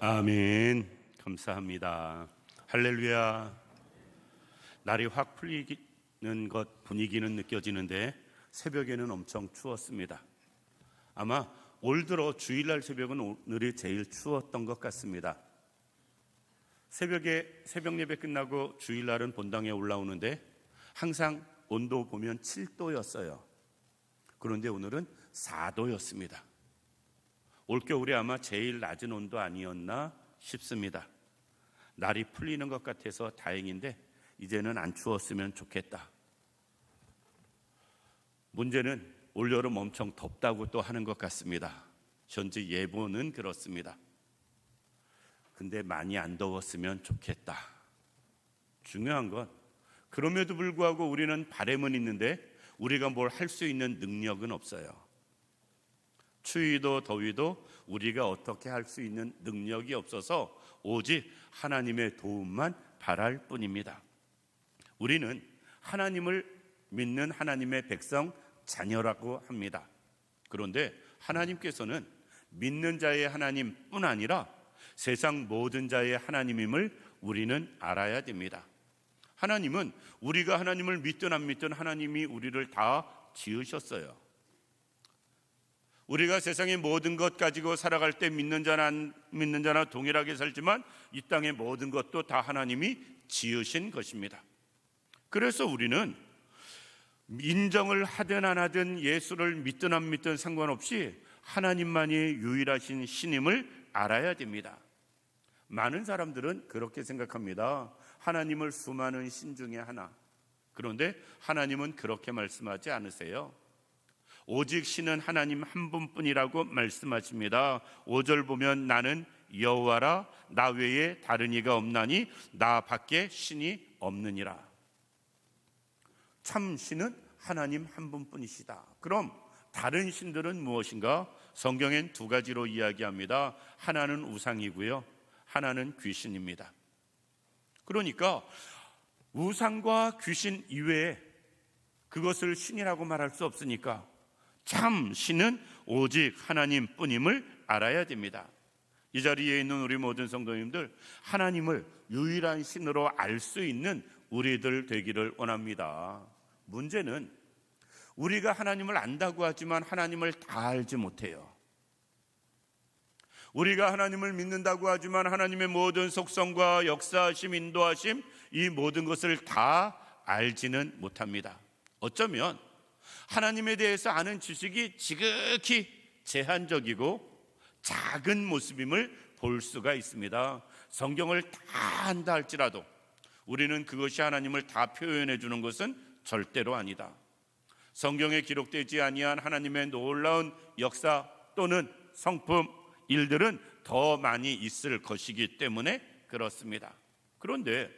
아멘. 감사합니다. 할렐루야. 날이 확 풀리는 것 분위기는 느껴지는데 새벽에는 엄청 추웠습니다. 아마 올 들어 주일날 새벽은 오늘이 제일 추웠던 것 같습니다. 새벽에 새벽 예배 끝나고 주일날은 본당에 올라오는데 항상 온도 보면 7도였어요. 그런데 오늘은 4도였습니다. 올겨울에 아마 제일 낮은 온도 아니었나 싶습니다. 날이 풀리는 것 같아서 다행인데 이제는 안 추웠으면 좋겠다. 문제는 올여름 엄청 덥다고 또 하는 것 같습니다. 현재 예보는 그렇습니다. 근데 많이 안 더웠으면 좋겠다. 중요한 건 그럼에도 불구하고 우리는 바람은 있는데 우리가 뭘 할 수 있는 능력은 없어요. 추위도 더위도 우리가 어떻게 할 수 있는 능력이 없어서 오직 하나님의 도움만 바랄 뿐입니다. 우리는 하나님을 믿는 하나님의 백성 자녀라고 합니다. 그런데 하나님께서는 믿는 자의 하나님뿐 아니라 세상 모든 자의 하나님임을 우리는 알아야 됩니다. 하나님은 우리가 하나님을 믿든 안 믿든 하나님이 우리를 다 지으셨어요. 우리가 세상의 모든 것 가지고 살아갈 때 믿는 자나 안 믿는 자나 동일하게 살지만 이 땅의 모든 것도 다 하나님이 지으신 것입니다. 그래서 우리는 인정을 하든 안 하든 예수를 믿든 안 믿든 상관없이 하나님만이 유일하신 신임을 알아야 됩니다. 많은 사람들은 그렇게 생각합니다. 하나님을 수많은 신 중에 하나. 그런데 하나님은 그렇게 말씀하지 않으세요. 오직 신은 하나님 한 분뿐이라고 말씀하십니다. 5절 보면 나는 여호와라 나 외에 다른 이가 없나니 나 밖에 신이 없느니라. 참 신은 하나님 한 분뿐이시다. 그럼 다른 신들은 무엇인가? 성경엔 두 가지로 이야기합니다. 하나는 우상이고요, 하나는 귀신입니다. 그러니까 우상과 귀신 이외에 그것을 신이라고 말할 수 없으니까 참 신은 오직 하나님뿐임을 알아야 됩니다. 이 자리에 있는 우리 모든 성도님들, 하나님을 유일한 신으로 알 수 있는 우리들 되기를 원합니다. 문제는 우리가 하나님을 안다고 하지만 하나님을 다 알지 못해요. 우리가 하나님을 믿는다고 하지만 하나님의 모든 속성과 역사하심, 인도하심, 이 모든 것을 다 알지는 못합니다. 어쩌면 하나님에 대해서 아는 지식이 지극히 제한적이고 작은 모습임을 볼 수가 있습니다. 성경을 다 안다 할지라도 우리는 그것이 하나님을 다 표현해 주는 것은 절대로 아니다. 성경에 기록되지 아니한 하나님의 놀라운 역사 또는 성품, 일들은 더 많이 있을 것이기 때문에 그렇습니다. 그런데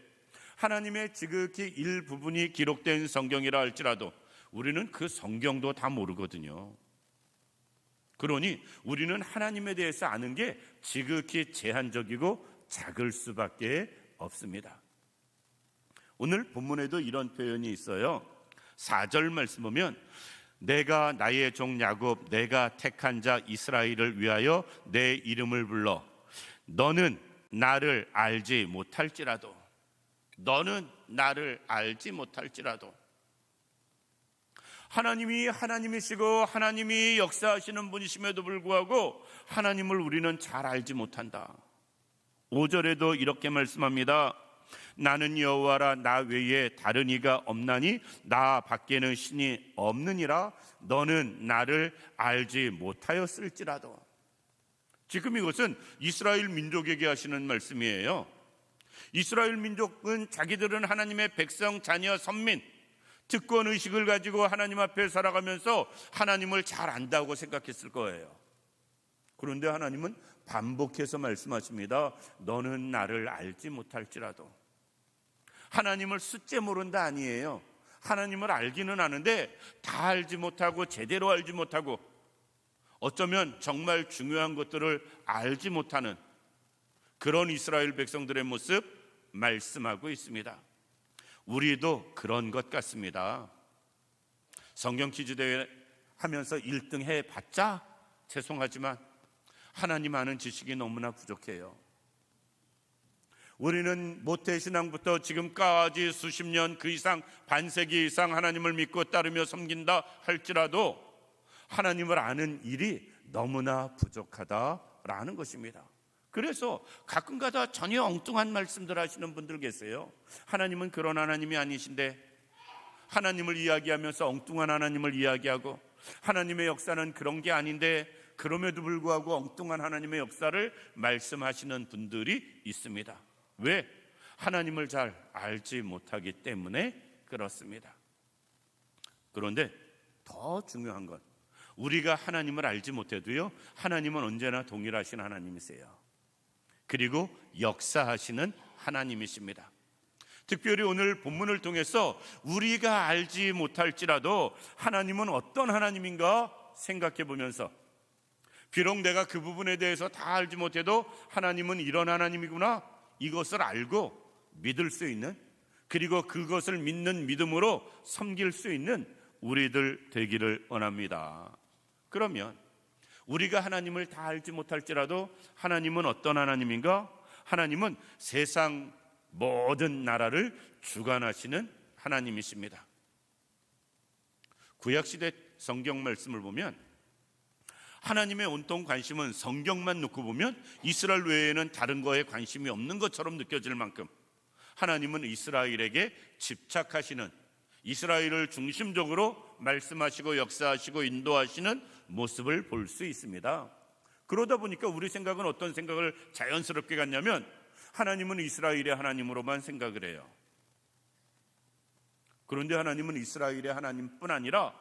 하나님의 지극히 일부분이 기록된 성경이라 할지라도 우리는 그 성경도 다 모르거든요. 그러니 우리는 하나님에 대해서 아는 게 지극히 제한적이고 작을 수밖에 없습니다. 오늘 본문에도 이런 표현이 있어요. 4절 말씀 보면 내가 나의 종 야곱 내가 택한 자 이스라엘을 위하여 내 이름을 불러 너는 나를 알지 못할지라도, 너는 나를 알지 못할지라도, 하나님이 하나님이시고 하나님이 역사하시는 분이심에도 불구하고 하나님을 우리는 잘 알지 못한다. 5절에도 이렇게 말씀합니다. 나는 여호와라 나 외에 다른 이가 없나니 나 밖에는 신이 없느니라. 너는 나를 알지 못하였을지라도. 지금 이것은 이스라엘 민족에게 하시는 말씀이에요. 이스라엘 민족은 자기들은 하나님의 백성, 자녀, 선민, 특권 의식을 가지고 하나님 앞에 살아가면서 하나님을 잘 안다고 생각했을 거예요. 그런데 하나님은 반복해서 말씀하십니다. 너는 나를 알지 못할지라도. 하나님을 숫째 모른다 아니에요. 하나님을 알기는 아는데 다 알지 못하고 제대로 알지 못하고 어쩌면 정말 중요한 것들을 알지 못하는 그런 이스라엘 백성들의 모습 말씀하고 있습니다. 우리도 그런 것 같습니다. 성경 퀴즈 대회 하면서 1등 해봤자 죄송하지만 하나님 아는 지식이 너무나 부족해요. 우리는 모태신앙부터 지금까지 수십 년 그 이상 반세기 이상 하나님을 믿고 따르며 섬긴다 할지라도 하나님을 아는 일이 너무나 부족하다라는 것입니다. 그래서 가끔가다 전혀 엉뚱한 말씀들 하시는 분들 계세요. 하나님은 그런 하나님이 아니신데, 하나님을 이야기하면서 엉뚱한 하나님을 이야기하고, 하나님의 역사는 그런 게 아닌데 그럼에도 불구하고 엉뚱한 하나님의 역사를 말씀하시는 분들이 있습니다. 왜? 하나님을 잘 알지 못하기 때문에 그렇습니다. 그런데 더 중요한 건, 우리가 하나님을 알지 못해도요, 하나님은 언제나 동일하신 하나님이세요. 그리고 역사하시는 하나님이십니다. 특별히 오늘 본문을 통해서 우리가 알지 못할지라도 하나님은 어떤 하나님인가 생각해 보면서, 비록 내가 그 부분에 대해서 다 알지 못해도 하나님은 이런 하나님이구나, 이것을 알고 믿을 수 있는, 그리고 그것을 믿는 믿음으로 섬길 수 있는 우리들 되기를 원합니다. 그러면 우리가 하나님을 다 알지 못할지라도 하나님은 어떤 하나님인가? 하나님은 세상 모든 나라를 주관하시는 하나님이십니다. 구약시대 성경 말씀을 보면 하나님의 온통 관심은, 성경만 놓고 보면 이스라엘 외에는 다른 거에 관심이 없는 것처럼 느껴질 만큼 하나님은 이스라엘에게 집착하시는, 이스라엘을 중심적으로 말씀하시고 역사하시고 인도하시는 모습을 볼 수 있습니다. 그러다 보니까 우리 생각은 어떤 생각을 자연스럽게 갖냐면, 하나님은 이스라엘의 하나님으로만 생각을 해요. 그런데 하나님은 이스라엘의 하나님뿐 아니라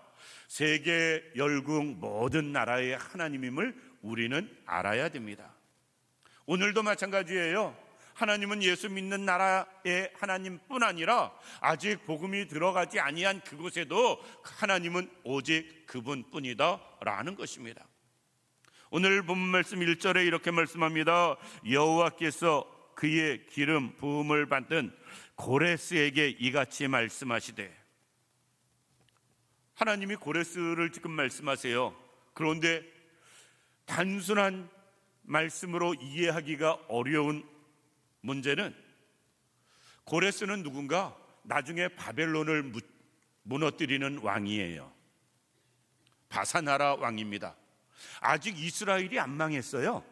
세계 열국 모든 나라의 하나님임을 우리는 알아야 됩니다. 오늘도 마찬가지예요. 하나님은 예수 믿는 나라의 하나님뿐 아니라 아직 복음이 들어가지 아니한 그곳에도 하나님은 오직 그분뿐이다 라는 것입니다. 오늘 본문 말씀 1절에 이렇게 말씀합니다. 여호와께서 그의 기름 부음을 받은 고레스에게 이같이 말씀하시되, 하나님이 고레스를 지금 말씀하세요. 그런데 단순한 말씀으로 이해하기가 어려운 문제는, 고레스는 누군가? 나중에 바벨론을 무너뜨리는 왕이에요. 바사나라 왕입니다. 아직 이스라엘이 안 망했어요.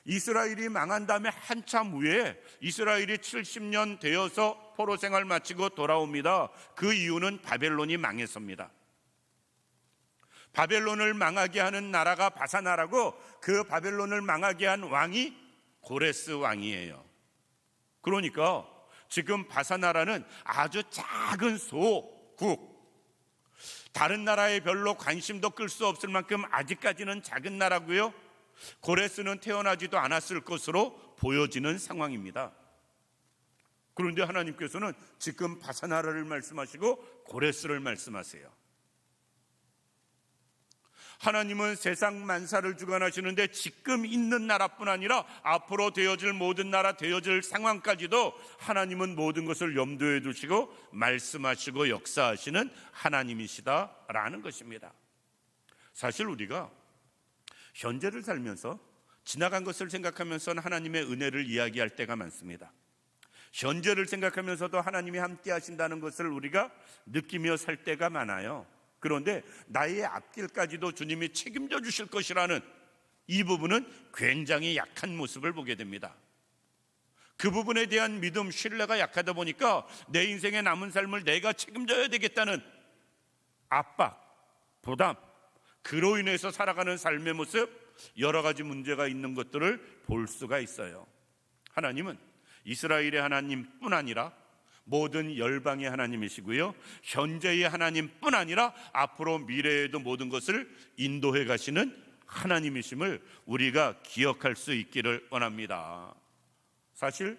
이스라엘이 망한 다음에 한참 후에 이스라엘이 70년 되어서 포로 생활 마치고 돌아옵니다. 그 이유는 바벨론이 망해서입니다. 바벨론을 망하게 하는 나라가 바사나라고, 그 바벨론을 망하게 한 왕이 고레스 왕이에요. 그러니까 지금 바사나라는 아주 작은 소국, 다른 나라에 별로 관심도 끌 수 없을 만큼 아직까지는 작은 나라고요, 고레스는 태어나지도 않았을 것으로 보여지는 상황입니다. 그런데 하나님께서는 지금 바사나라를 말씀하시고 고레스를 말씀하세요. 하나님은 세상 만사를 주관하시는데 지금 있는 나라뿐 아니라 앞으로 되어질 모든 나라, 되어질 상황까지도 하나님은 모든 것을 염두에 두시고 말씀하시고 역사하시는 하나님이시다라는 것입니다. 사실 우리가 현재를 살면서 지나간 것을 생각하면서는 하나님의 은혜를 이야기할 때가 많습니다. 현재를 생각하면서도 하나님이 함께 하신다는 것을 우리가 느끼며 살 때가 많아요. 그런데 나의 앞길까지도 주님이 책임져 주실 것이라는 이 부분은 굉장히 약한 모습을 보게 됩니다. 그 부분에 대한 믿음, 신뢰가 약하다 보니까 내 인생의 남은 삶을 내가 책임져야 되겠다는 압박, 부담, 그로 인해서 살아가는 삶의 모습, 여러 가지 문제가 있는 것들을 볼 수가 있어요. 하나님은 이스라엘의 하나님뿐 아니라 모든 열방의 하나님이시고요, 현재의 하나님뿐 아니라 앞으로 미래에도 모든 것을 인도해 가시는 하나님이심을 우리가 기억할 수 있기를 원합니다. 사실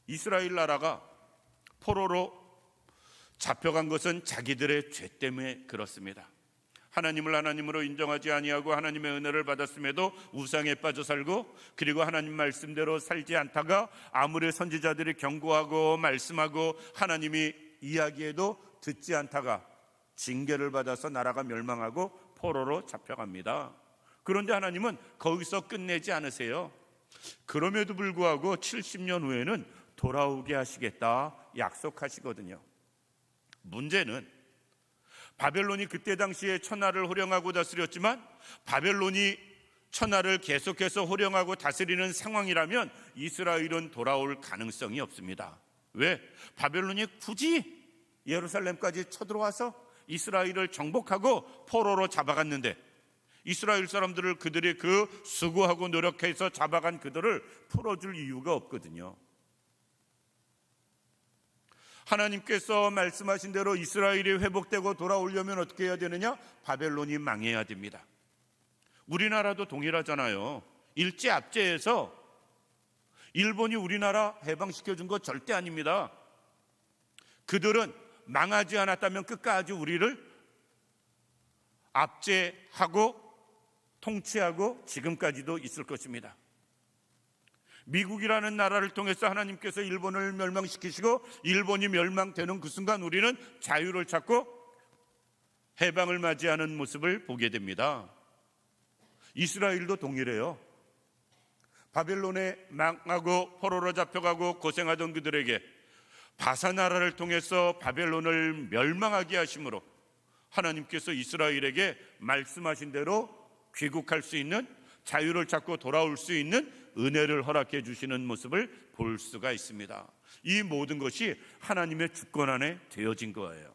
이스라엘 나라가 포로로 잡혀간 것은 자기들의 죄 때문에 그렇습니다. 하나님을 하나님으로 인정하지 아니하고 하나님의 은혜를 받았음에도 우상에 빠져 살고, 그리고 하나님 말씀대로 살지 않다가 아무리 선지자들이 경고하고 말씀하고 하나님이 이야기해도 듣지 않다가 징계를 받아서 나라가 멸망하고 포로로 잡혀갑니다. 그런데 하나님은 거기서 끝내지 않으세요. 그럼에도 불구하고 70년 후에는 돌아오게 하시겠다 약속하시거든요. 문제는 바벨론이 그때 당시에 천하를 호령하고 다스렸지만 바벨론이 천하를 계속해서 호령하고 다스리는 상황이라면 이스라엘은 돌아올 가능성이 없습니다. 왜? 바벨론이 굳이 예루살렘까지 쳐들어와서 이스라엘을 정복하고 포로로 잡아갔는데 이스라엘 사람들을 그들의 그 수고하고 노력해서 잡아간 그들을 풀어줄 이유가 없거든요. 하나님께서 말씀하신 대로 이스라엘이 회복되고 돌아오려면 어떻게 해야 되느냐? 바벨론이 망해야 됩니다. 우리나라도 동일하잖아요. 일제 압제에서 일본이 우리나라 해방시켜준 거 절대 아닙니다. 그들은 망하지 않았다면 끝까지 우리를 압제하고 통치하고 지금까지도 있을 것입니다. 미국이라는 나라를 통해서 하나님께서 일본을 멸망시키시고 일본이 멸망되는 그 순간 우리는 자유를 찾고 해방을 맞이하는 모습을 보게 됩니다. 이스라엘도 동일해요. 바벨론에 망하고 포로로 잡혀가고 고생하던 그들에게 바사나라를 통해서 바벨론을 멸망하게 하심으로 하나님께서 이스라엘에게 말씀하신 대로 귀국할 수 있는, 자유를 찾고 돌아올 수 있는 은혜를 허락해 주시는 모습을 볼 수가 있습니다. 이 모든 것이 하나님의 주권 안에 되어진 거예요.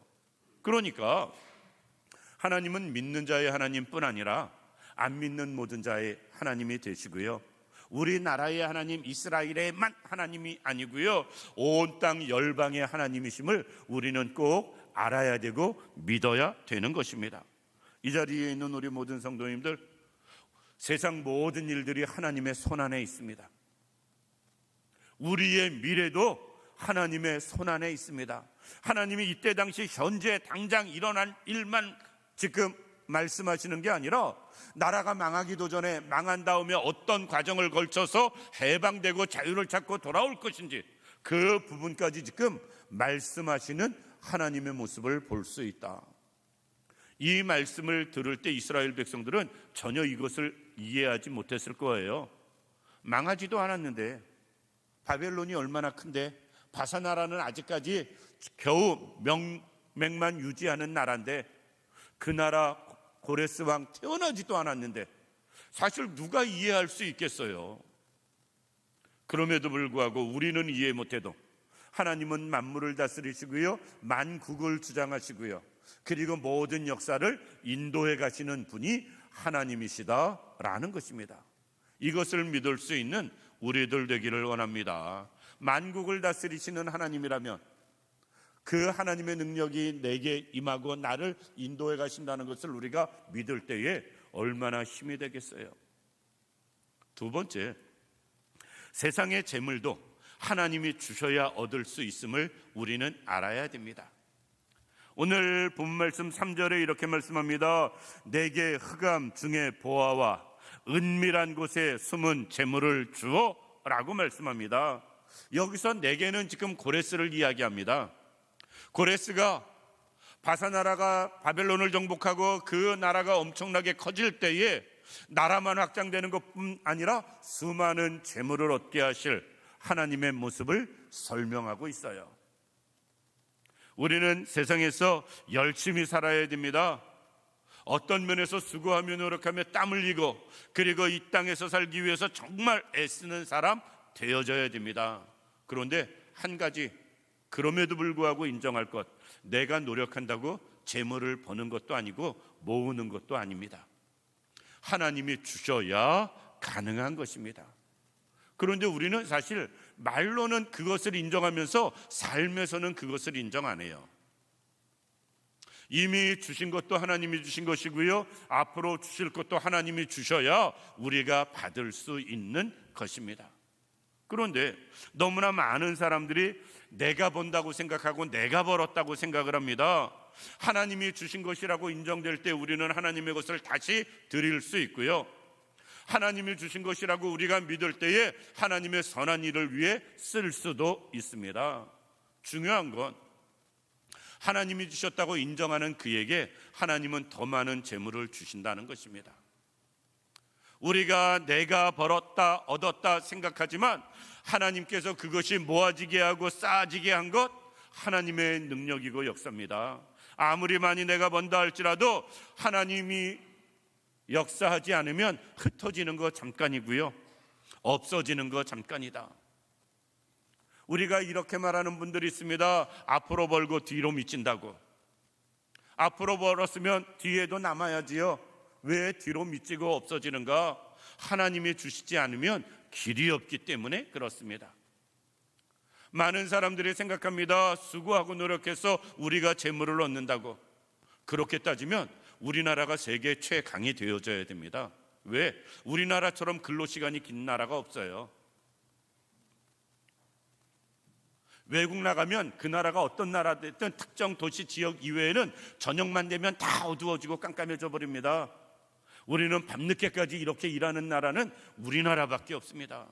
그러니까 하나님은 믿는 자의 하나님뿐 아니라 안 믿는 모든 자의 하나님이 되시고요, 우리나라의 하나님 이스라엘의만 하나님이 아니고요, 온 땅 열방의 하나님이심을 우리는 꼭 알아야 되고 믿어야 되는 것입니다. 이 자리에 있는 우리 모든 성도님들, 세상 모든 일들이 하나님의 손안에 있습니다. 우리의 미래도 하나님의 손안에 있습니다. 하나님이 이때 당시 현재 당장 일어난 일만 지금 말씀하시는 게 아니라 나라가 망하기도 전에 망한 다음에 어떤 과정을 걸쳐서 해방되고 자유를 찾고 돌아올 것인지 그 부분까지 지금 말씀하시는 하나님의 모습을 볼 수 있다. 이 말씀을 들을 때 이스라엘 백성들은 전혀 이것을 이해하지 못했을 거예요. 망하지도 않았는데, 바벨론이 얼마나 큰데, 바사나라는 아직까지 겨우 명맥만 유지하는 나라인데, 그 나라 고레스 왕 태어나지도 않았는데 사실 누가 이해할 수 있겠어요? 그럼에도 불구하고 우리는 이해 못해도 하나님은 만물을 다스리시고요, 만국을 주장하시고요, 그리고 모든 역사를 인도해 가시는 분이 하나님이시다라는 것입니다. 이것을 믿을 수 있는 우리들 되기를 원합니다. 만국을 다스리시는 하나님이라면 그 하나님의 능력이 내게 임하고 나를 인도해 가신다는 것을 우리가 믿을 때에 얼마나 힘이 되겠어요. 두 번째, 세상의 재물도 하나님이 주셔야 얻을 수 있음을 우리는 알아야 됩니다. 오늘 본 말씀 3절에 이렇게 말씀합니다. 내게 흑암 중에 보아와 은밀한 곳에 숨은 재물을 주어 라고 말씀합니다. 여기서 내게는 지금 고레스를 이야기합니다. 고레스가 바사나라가 바벨론을 정복하고 그 나라가 엄청나게 커질 때에 나라만 확장되는 것뿐 아니라 수많은 재물을 얻게 하실 하나님의 모습을 설명하고 있어요. 우리는 세상에서 열심히 살아야 됩니다. 어떤 면에서 수고하며 노력하며 땀 흘리고 그리고 이 땅에서 살기 위해서 정말 애쓰는 사람 되어져야 됩니다. 그런데 한 가지, 그럼에도 불구하고 인정할 것, 내가 노력한다고 재물을 버는 것도 아니고 모으는 것도 아닙니다. 하나님이 주셔야 가능한 것입니다. 그런데 우리는 사실 말로는 그것을 인정하면서 삶에서는 그것을 인정 안 해요. 이미 주신 것도 하나님이 주신 것이고요, 앞으로 주실 것도 하나님이 주셔야 우리가 받을 수 있는 것입니다. 그런데 너무나 많은 사람들이 내가 번다고 생각하고 내가 벌었다고 생각을 합니다. 하나님이 주신 것이라고 인정될 때 우리는 하나님의 것을 다시 드릴 수 있고요, 하나님이 주신 것이라고 우리가 믿을 때에 하나님의 선한 일을 위해 쓸 수도 있습니다. 중요한 건 하나님이 주셨다고 인정하는 그에게 하나님은 더 많은 재물을 주신다는 것입니다. 우리가 내가 벌었다 얻었다 생각하지만 하나님께서 그것이 모아지게 하고 쌓아지게 한 것 하나님의 능력이고 역사입니다. 아무리 많이 내가 번다 할지라도 하나님이 역사하지 않으면 흩어지는 거 잠깐이고요, 없어지는 거 잠깐이다. 우리가 이렇게 말하는 분들이 있습니다. 앞으로 벌고 뒤로 미친다고. 앞으로 벌었으면 뒤에도 남아야지요. 왜 뒤로 미치고 없어지는가? 하나님이 주시지 않으면 길이 없기 때문에 그렇습니다. 많은 사람들이 생각합니다. 수고하고 노력해서 우리가 재물을 얻는다고. 그렇게 따지면 우리나라가 세계 최강이 되어져야 됩니다. 왜? 우리나라처럼 근로시간이 긴 나라가 없어요. 외국 나가면 그 나라가 어떤 나라든 특정 도시 지역 이외에는 저녁만 되면 다 어두워지고 깜깜해져 버립니다. 우리는 밤늦게까지 이렇게 일하는 나라는 우리나라밖에 없습니다.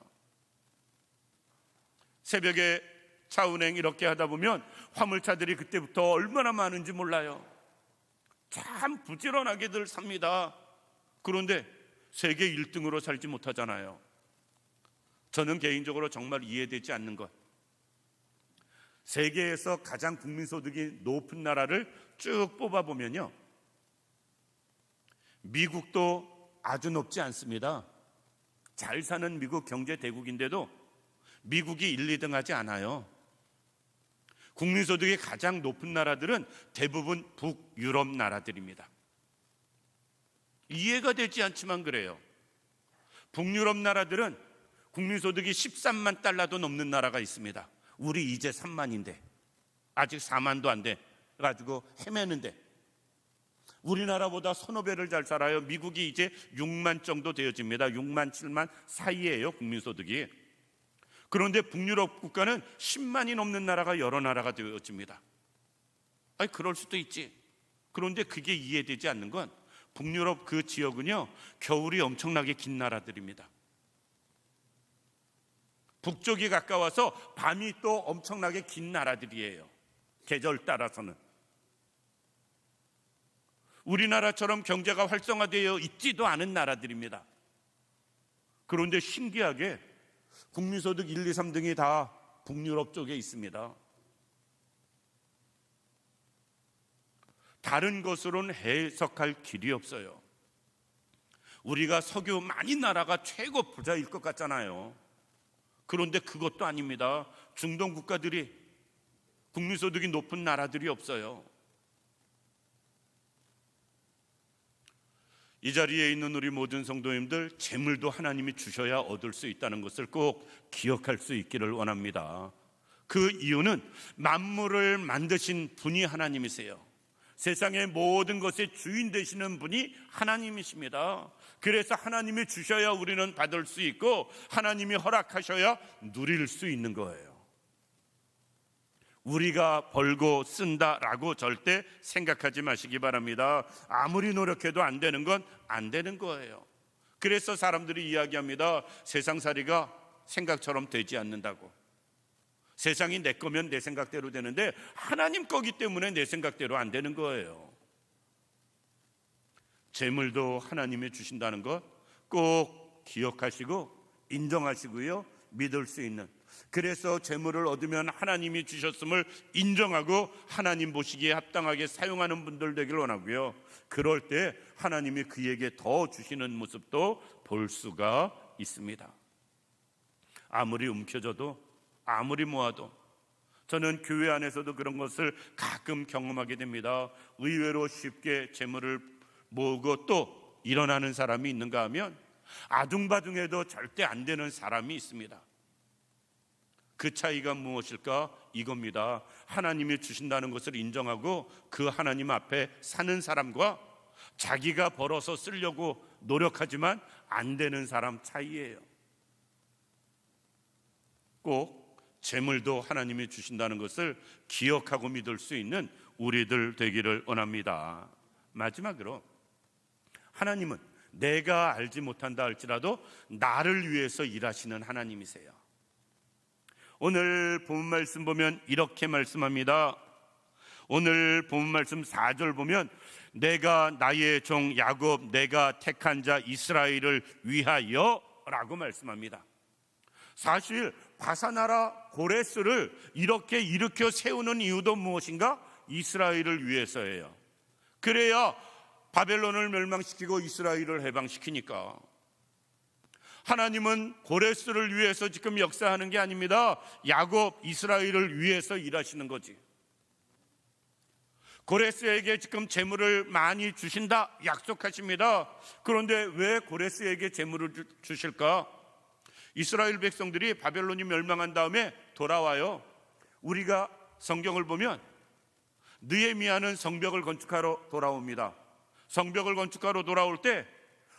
새벽에 차 운행 이렇게 하다 보면 화물차들이 그때부터 얼마나 많은지 몰라요. 참 부지런하게들 삽니다. 그런데 세계 1등으로 살지 못하잖아요. 저는 개인적으로 정말 이해되지 않는 것, 세계에서 가장 국민소득이 높은 나라를 쭉 뽑아보면요, 미국도 아주 높지 않습니다. 잘 사는 미국 경제 대국인데도 미국이 1, 2등 하지 않아요. 국민소득이 가장 높은 나라들은 대부분 북유럽 나라들입니다. 이해가 되지 않지만 그래요. 북유럽 나라들은 국민소득이 13만 달러도 넘는 나라가 있습니다. 우리 이제 3만인데 아직 4만도 안 돼 가지고 헤매는데 우리나라보다 서너 배를 잘 살아요. 미국이 이제 6만 정도 되어집니다. 6만 7만 사이예요, 국민소득이. 그런데 북유럽 국가는 10만이 넘는 나라가 여러 나라가 되어집니다. 아니, 그럴 수도 있지. 그런데 그게 이해되지 않는 건 북유럽 그 지역은요, 겨울이 엄청나게 긴 나라들입니다. 북쪽이 가까워서 밤이 또 엄청나게 긴 나라들이에요. 계절 따라서는. 우리나라처럼 경제가 활성화되어 있지도 않은 나라들입니다. 그런데 신기하게 국민소득 1, 2, 3등이 다 북유럽 쪽에 있습니다. 다른 것으로는 해석할 길이 없어요. 우리가 석유 많이 나라가 최고 부자일 것 같잖아요. 그런데 그것도 아닙니다. 중동 국가들이 국민소득이 높은 나라들이 없어요. 이 자리에 있는 우리 모든 성도님들, 재물도 하나님이 주셔야 얻을 수 있다는 것을 꼭 기억할 수 있기를 원합니다. 그 이유는 만물을 만드신 분이 하나님이세요. 세상의 모든 것의 주인 되시는 분이 하나님이십니다. 그래서 하나님이 주셔야 우리는 받을 수 있고 하나님이 허락하셔야 누릴 수 있는 거예요. 우리가 벌고 쓴다라고 절대 생각하지 마시기 바랍니다. 아무리 노력해도 안 되는 건 안 되는 거예요. 그래서 사람들이 이야기합니다. 세상살이가 생각처럼 되지 않는다고. 세상이 내 거면 내 생각대로 되는데 하나님 거기 때문에 내 생각대로 안 되는 거예요. 재물도 하나님이 주신다는 것 꼭 기억하시고 인정하시고요, 믿을 수 있는, 그래서 재물을 얻으면 하나님이 주셨음을 인정하고 하나님 보시기에 합당하게 사용하는 분들 되길 원하고요, 그럴 때 하나님이 그에게 더 주시는 모습도 볼 수가 있습니다. 아무리 움켜져도 아무리 모아도, 저는 교회 안에서도 그런 것을 가끔 경험하게 됩니다. 의외로 쉽게 재물을 모으고 또 일어나는 사람이 있는가 하면 아둥바둥해도 절대 안 되는 사람이 있습니다. 그 차이가 무엇일까? 이겁니다. 하나님이 주신다는 것을 인정하고 그 하나님 앞에 사는 사람과 자기가 벌어서 쓰려고 노력하지만 안 되는 사람 차이예요. 꼭 재물도 하나님이 주신다는 것을 기억하고 믿을 수 있는 우리들 되기를 원합니다. 마지막으로, 하나님은 내가 알지 못한다 할지라도 나를 위해서 일하시는 하나님이세요. 오늘 본문 말씀 보면 이렇게 말씀합니다. 오늘 본문 말씀 4절 보면 내가 나의 종 야곱, 내가 택한 자 이스라엘을 위하여 라고 말씀합니다. 사실 바사나라 고레스를 이렇게 일으켜 세우는 이유도 무엇인가? 이스라엘을 위해서예요. 그래야 바벨론을 멸망시키고 이스라엘을 해방시키니까. 하나님은 고레스를 위해서 지금 역사하는 게 아닙니다. 야곱, 이스라엘을 위해서 일하시는 거지. 고레스에게 지금 재물을 많이 주신다 약속하십니다. 그런데 왜 고레스에게 재물을 주실까? 이스라엘 백성들이 바벨론이 멸망한 다음에 돌아와요. 우리가 성경을 보면 느헤미야는 성벽을 건축하러 돌아옵니다. 성벽을 건축하러 돌아올 때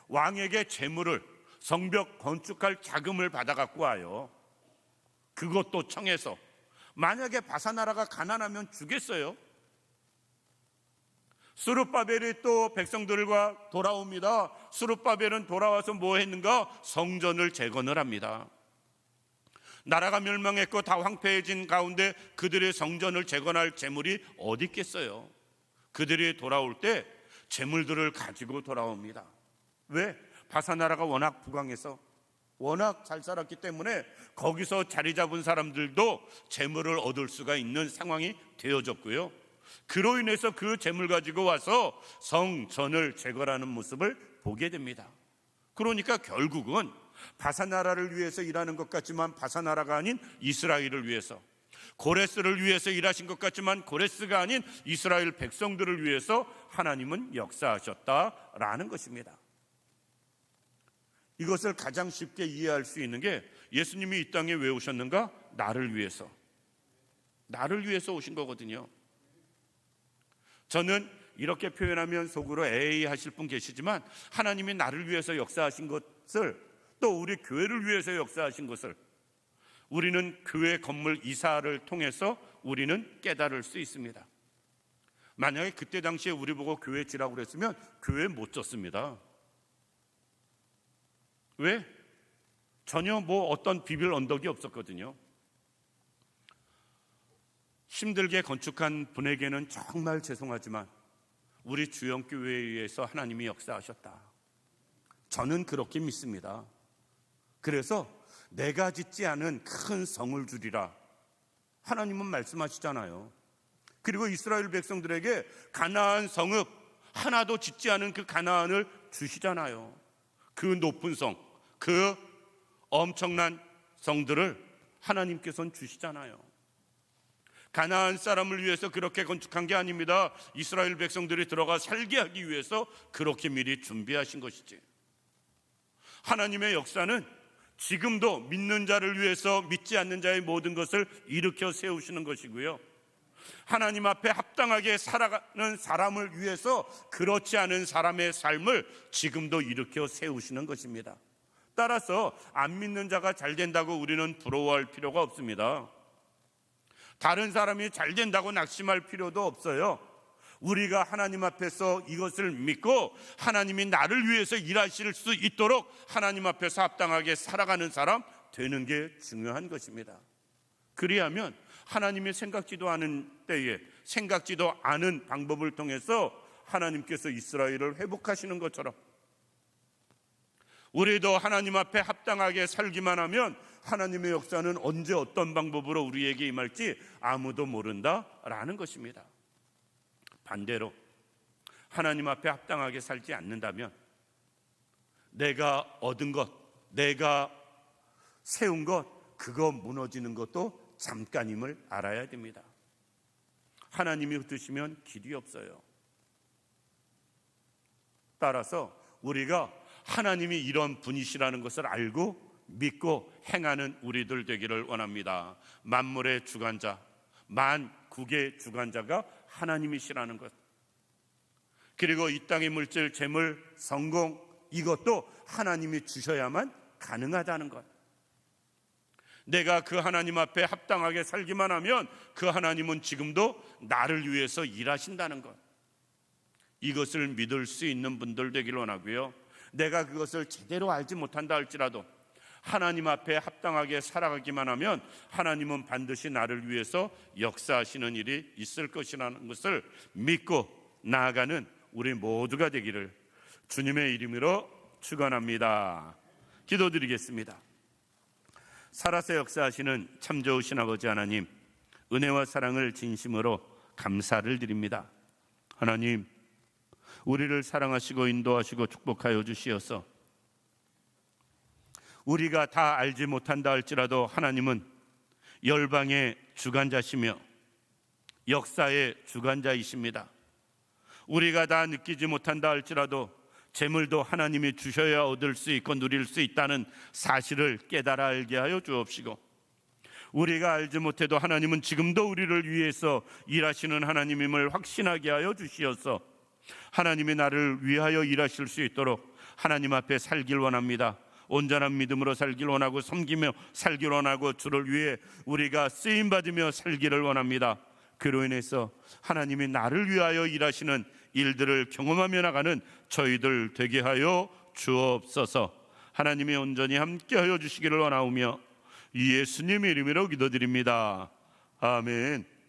왕에게 재물을, 성벽 건축할 자금을 받아 갖고 와요. 그것도 청해서. 만약에 바사나라가 가난하면 주겠어요? 스룹바벨이 또 백성들과 돌아옵니다. 스룹바벨은 돌아와서 뭐 했는가? 성전을 재건을 합니다. 나라가 멸망했고 다 황폐해진 가운데 그들의 성전을 재건할 재물이 어디 있겠어요? 그들이 돌아올 때 재물들을 가지고 돌아옵니다. 왜? 바사나라가 워낙 부강해서, 워낙 잘 살았기 때문에 거기서 자리 잡은 사람들도 재물을 얻을 수가 있는 상황이 되어졌고요. 그로 인해서 그 재물 가지고 와서 성전을 재건하는 모습을 보게 됩니다. 그러니까 결국은 바사나라를 위해서 일하는 것 같지만 바사나라가 아닌 이스라엘을 위해서, 고레스를 위해서 일하신 것 같지만 고레스가 아닌 이스라엘 백성들을 위해서 하나님은 역사하셨다라는 것입니다. 이것을 가장 쉽게 이해할 수 있는 게 예수님이 이 땅에 왜 오셨는가? 나를 위해서. 나를 위해서 오신 거거든요. 저는 이렇게 표현하면 속으로 에이 하실 분 계시지만 하나님이 나를 위해서 역사하신 것을, 또 우리 교회를 위해서 역사하신 것을 우리는 교회 건물 이사를 통해서 우리는 깨달을 수 있습니다. 만약에 그때 당시에 우리 보고 교회 지라고 그랬으면 교회 못 졌습니다. 왜? 전혀 뭐 어떤 비빌 언덕이 없었거든요. 힘들게 건축한 분에게는 정말 죄송하지만 우리 주영교회에 의해서 하나님이 역사하셨다. 저는 그렇게 믿습니다. 그래서 내가 짓지 않은 큰 성을 주리라 하나님은 말씀하시잖아요. 그리고 이스라엘 백성들에게 가나안 성읍 하나도 짓지 않은 그 가나안을 주시잖아요. 그 높은 성, 그 엄청난 성들을 하나님께서는 주시잖아요. 가나안 사람을 위해서 그렇게 건축한 게 아닙니다. 이스라엘 백성들이 들어가 살게 하기 위해서 그렇게 미리 준비하신 것이지. 하나님의 역사는 지금도 믿는 자를 위해서 믿지 않는 자의 모든 것을 일으켜 세우시는 것이고요. 하나님 앞에 합당하게 살아가는 사람을 위해서 그렇지 않은 사람의 삶을 지금도 일으켜 세우시는 것입니다. 따라서 안 믿는 자가 잘 된다고 우리는 부러워할 필요가 없습니다. 다른 사람이 잘 된다고 낙심할 필요도 없어요. 우리가 하나님 앞에서 이것을 믿고 하나님이 나를 위해서 일하실 수 있도록 하나님 앞에서 합당하게 살아가는 사람 되는 게 중요한 것입니다. 그리하면 하나님이 생각지도 않은 때에 생각지도 않은 방법을 통해서 하나님께서 이스라엘을 회복하시는 것처럼 우리도 하나님 앞에 합당하게 살기만 하면 하나님의 역사는 언제 어떤 방법으로 우리에게 임할지 아무도 모른다라는 것입니다. 반대로 하나님 앞에 합당하게 살지 않는다면 내가 얻은 것, 내가 세운 것, 그거 무너지는 것도 잠깐임을 알아야 됩니다. 하나님이 흩으시면 길이 없어요. 따라서 우리가 하나님이 이런 분이시라는 것을 알고 믿고 행하는 우리들 되기를 원합니다. 만물의 주관자, 만국의 주관자가 하나님이시라는 것, 그리고 이 땅의 물질, 재물, 성공, 이것도 하나님이 주셔야만 가능하다는 것. 내가 그 하나님 앞에 합당하게 살기만 하면 그 하나님은 지금도 나를 위해서 일하신다는 것, 이것을 믿을 수 있는 분들 되기를 원하고요. 내가 그것을 제대로 알지 못한다 할지라도 하나님 앞에 합당하게 살아가기만 하면 하나님은 반드시 나를 위해서 역사하시는 일이 있을 것이라는 것을 믿고 나아가는 우리 모두가 되기를 주님의 이름으로 축원합니다. 기도드리겠습니다. 살아서 역사하시는 참 좋으신 아버지 하나님, 은혜와 사랑을 진심으로 감사를 드립니다. 하나님, 우리를 사랑하시고 인도하시고 축복하여 주시어서 우리가 다 알지 못한다 할지라도 하나님은 열방의 주관자시며 역사의 주관자이십니다. 우리가 다 느끼지 못한다 할지라도 재물도 하나님이 주셔야 얻을 수 있고 누릴 수 있다는 사실을 깨달아 알게 하여 주옵시고, 우리가 알지 못해도 하나님은 지금도 우리를 위해서 일하시는 하나님임을 확신하게 하여 주시어서 하나님이 나를 위하여 일하실 수 있도록 하나님 앞에 살길 원합니다. 온전한 믿음으로 살길 원하고 섬기며 살길 원하고 주를 위해 우리가 쓰임받으며 살기를 원합니다. 그로 인해서 하나님이 나를 위하여 일하시는 일들을 경험하며 나가는 저희들 되게 하여 주옵소서. 하나님이 온전히 함께하여 주시기를 원하오며 예수님의 이름으로 기도드립니다. 아멘.